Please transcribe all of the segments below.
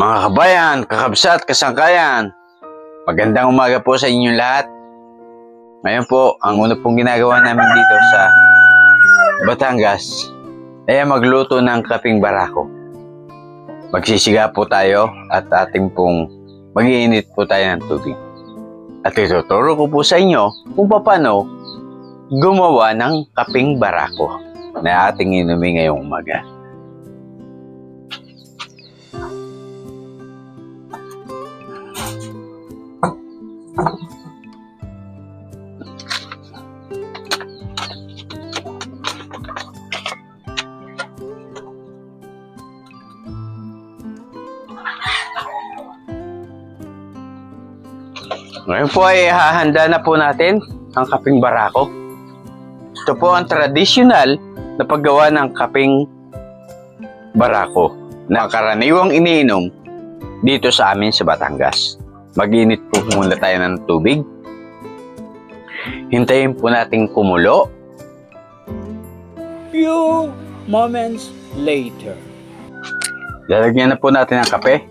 Mga kabayan, kakabsat, kasangkayan, magandang umaga po sa inyong lahat. Ngayon po, ang una pong ginagawa namin dito sa Batangas ay magluto ng kaping barako. Magsisiga po tayo at ating pong mag-iinit po tayo ng tubig. At ituturo ko po sa inyo kung paano gumawa ng kaping barako na ating inumin ngayong umaga. Ngayon po ay hahanda na po natin ang kaping barako. Ito po ang tradisyonal na paggawa ng kaping barako na karaniwang iniinom dito sa amin sa Batangas. Mag-init po muna tayo ng tubig. Hintayin po natin kumulo. Few moments later. Lalagyan na po natin ang kape.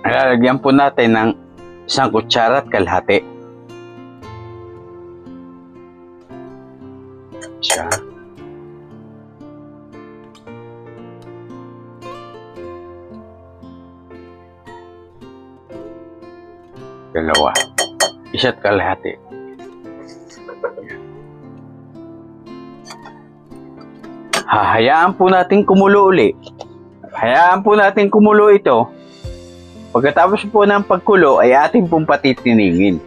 Lalagyan po natin ng 1 kutsara at kalahati. Siya. Dalawa. 1 at kalahati. Hahayaan po natin kumulo uli. Hayaan po natin kumulo ito. Pagkatapos po ng pagkulo ay ating pong patitiningin.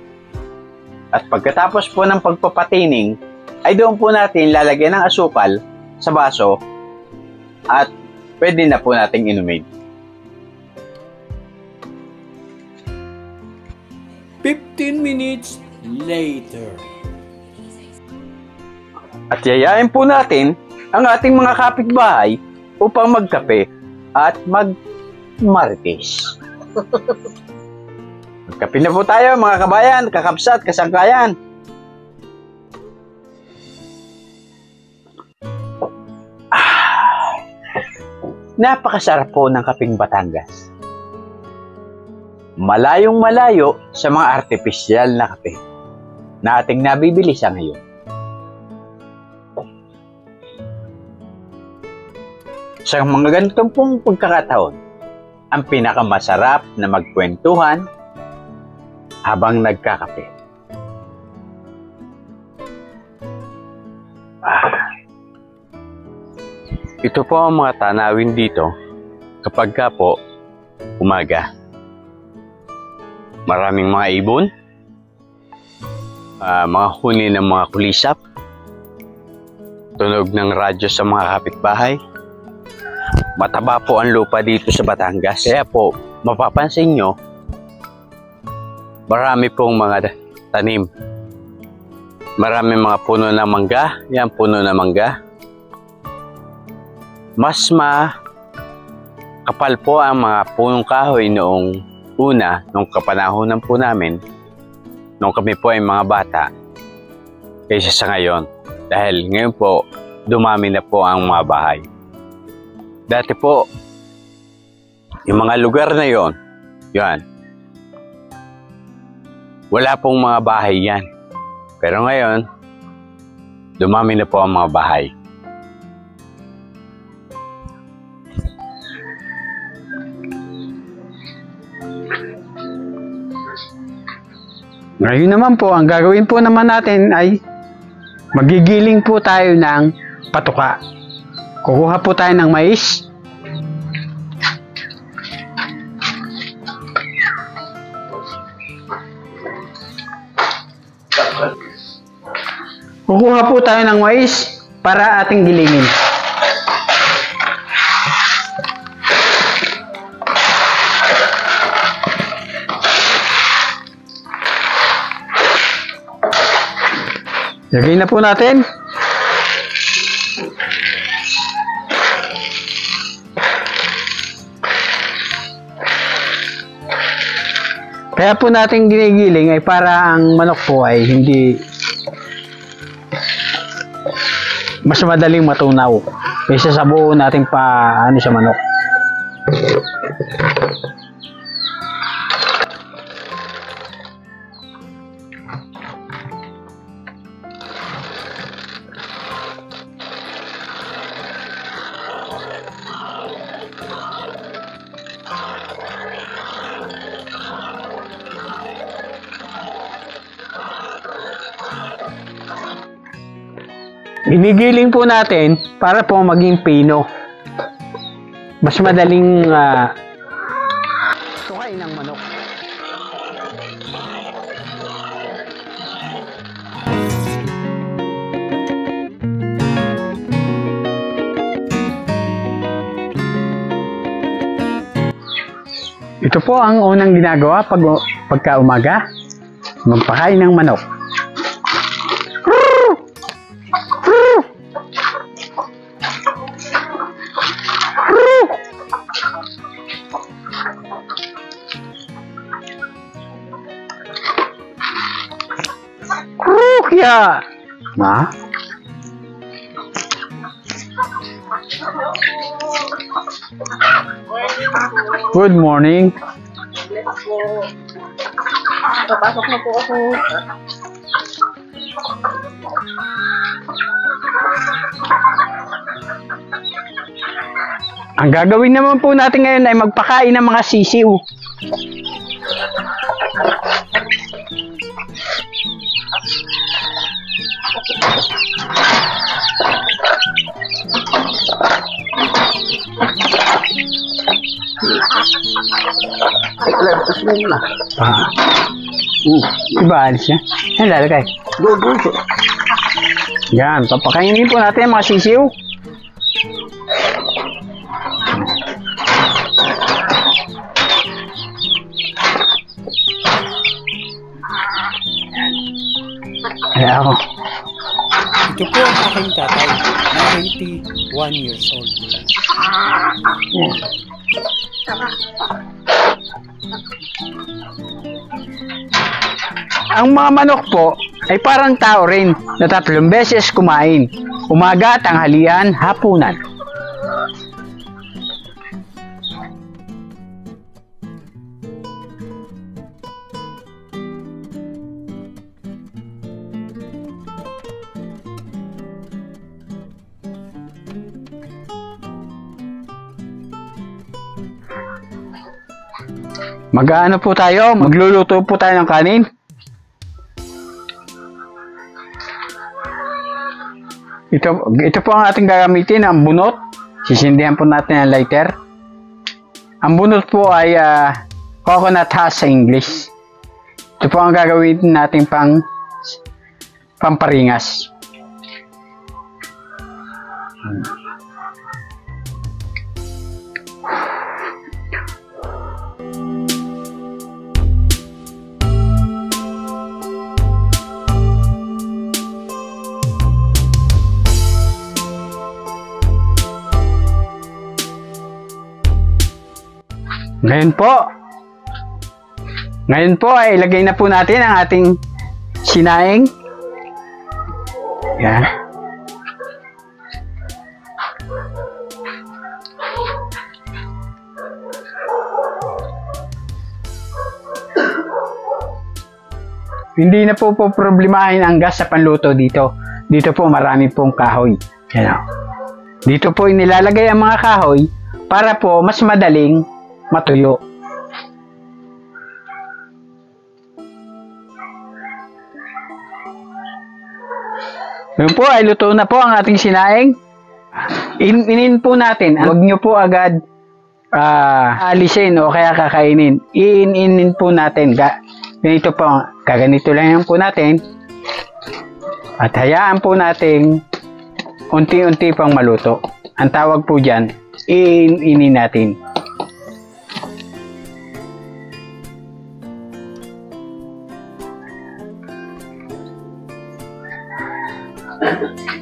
At pagkatapos po ng pagpapatining, ay doon po natin lalagyan ng asukal sa baso at pwede na po nating inumin. 15 minutes later. At yayain po natin ang ating mga kapitbahay upang magkape at magmarites. Magkape na po tayo mga kabayan, kakabsat, kasangkayan. Napakasarap po ng kaping Batangas. Malayong malayo sa mga artipisyal na kape na ating nabibili sa ngayon. Sa mga ganitong pong pagkakataon, ang pinakamasarap na magkwentuhan habang nagkakape. Ito po ang mga tanawin dito kapag ka po umaga. Maraming mga ibon, mga huni ng mga kulisap, tunog ng radyo sa mga kapitbahay. Mataba po ang lupa dito sa Batangas. Kaya po, mapapansin nyo, marami pong mga tanim. Marami mga puno ng mangga. Yan, puno ng mangga. Mas kapal po ang mga punong kahoy noong una, nung kapanahonan po namin, nung kami po ay mga bata, kaysa sa ngayon. Dahil ngayon po, dumami na po ang mga bahay. Dati po, yung mga lugar na yon, wala pong mga bahay yan. Pero ngayon, dumami na po ang mga bahay. Ngayon naman po, ang gagawin po naman natin ay magigiling po tayo ng patuka. Kukuha po tayo ng mais. Kukuha po tayo ng mais para ating gilingin. Lagay na po natin. Kaya po natin ginigiling ay para ang manok po ay hindi mas madaling matunaw kaysa sa buo nating sa manok. Ginigiling po natin para po maging pino. Mas madaling tukay ng manok. Ito po ang unang ginagawa pagka umaga. Magpakain ng manok. Kaya, Good morning. Papasok na po ako. Ang gagawin naman po natin ngayon ay magpakain ng mga sisiw. Diba, alis niya? Yan, lalagay. Yan, papakainin po natin ang mga sisiw. Kaya ako. Ito po ang aking tatay na 81 years old. Ang mga manok po ay parang tao rin na 3 beses kumain. Umaga, tanghalian, hapunan. Mag-ano po tayo? Magluluto po tayo ng kanin. Ito po ang ating gagamitin, ang bunot. Sisindihan po natin ang lighter. Ang bunot po ay coconut husk sa English. Ito po ang gagawin natin pamparingas. Ngayon po ay ilagay na po natin ang ating sinaing. Yan. Hindi na po problemahin ang gas sa panluto dito. Dito po marami pong kahoy. Yan o. Dito po inilalagay ang mga kahoy para po mas madaling matuyo. Ngayon po ay luto na po ang ating sinaing. inin po natin. Huwag nyo po agad alisin o kaya kakainin. Inin po natin. Ganito po. Kaganito lang yan po natin. At hayaan po natin unti-unti pang maluto. Ang tawag po dyan, inin natin.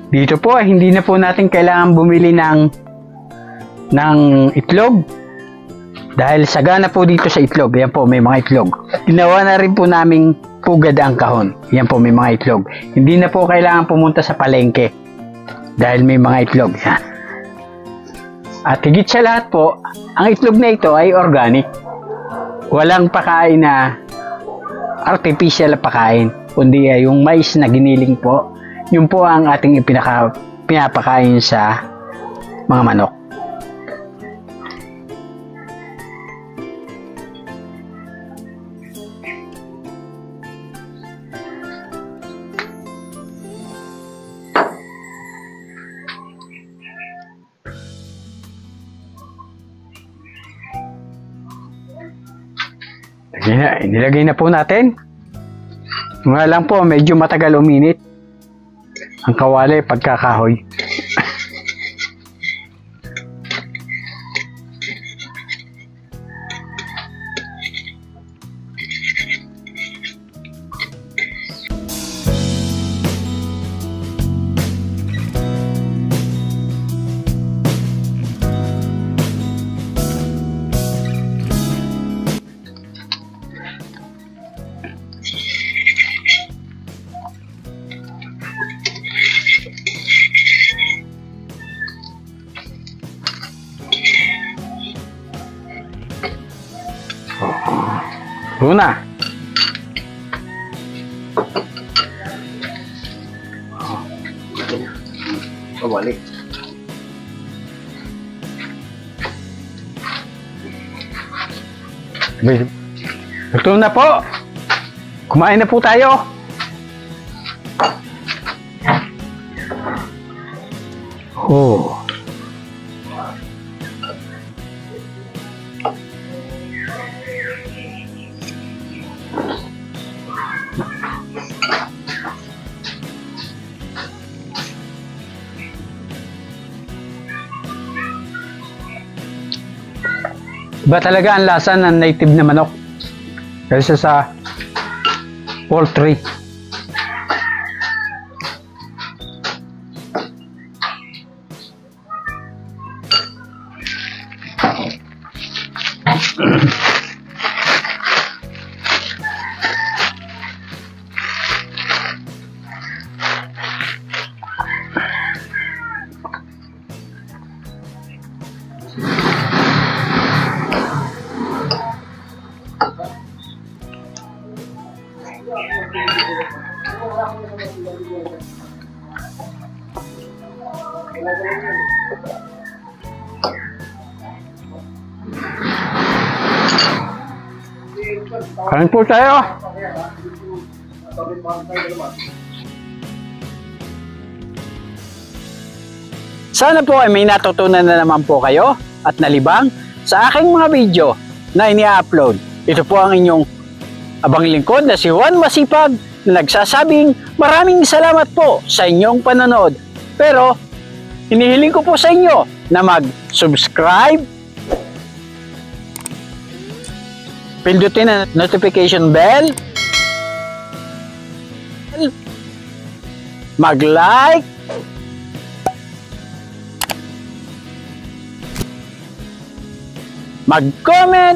Dito po, hindi na po natin kailangan bumili ng itlog. Dahil sagana po dito sa itlog. Yan po, may mga itlog. Ginawa na rin po naming pugad ang kahon. Yan po, may mga itlog. Hindi na po kailangan pumunta sa palengke. Dahil may mga itlog. Yan. At higit sa lahat po, ang itlog na ito ay organic. Walang pakain na artificial na pakain. Kundi ay yung mais na giniling po. Yun po ang ating pinapakain sa mga manok. Nilagay na po natin. Nga lang po, medyo matagal uminit ang kawali pagkakahoy. Luna. Balik. Ito na po. Kumain na po tayo. Oh. Iba talaga ang lasa ng native na manok kaysa sa poultry. Kain po tayo. Sana po ay may natutunan na naman po kayo at nalibang sa aking mga video na ini-upload. Ito po ang inyong abang lingkod na si Juan Masipag na nagsasabing maraming salamat po sa inyong panonood. Pero hinihiling ko po sa inyo na mag-subscribe, pindutin ang notification bell, mag-like, mag-comment,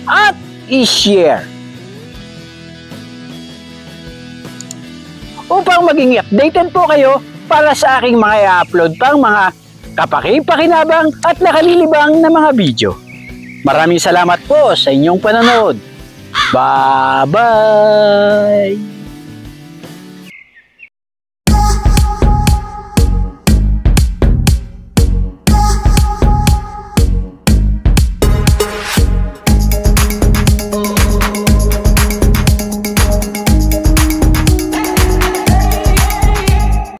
at i-share upang maging updated po kayo para sa aking mga i-upload pang mga kapaki-pakinabang at nakalilibang na mga video. Maraming salamat po sa inyong panonood. Bye-bye!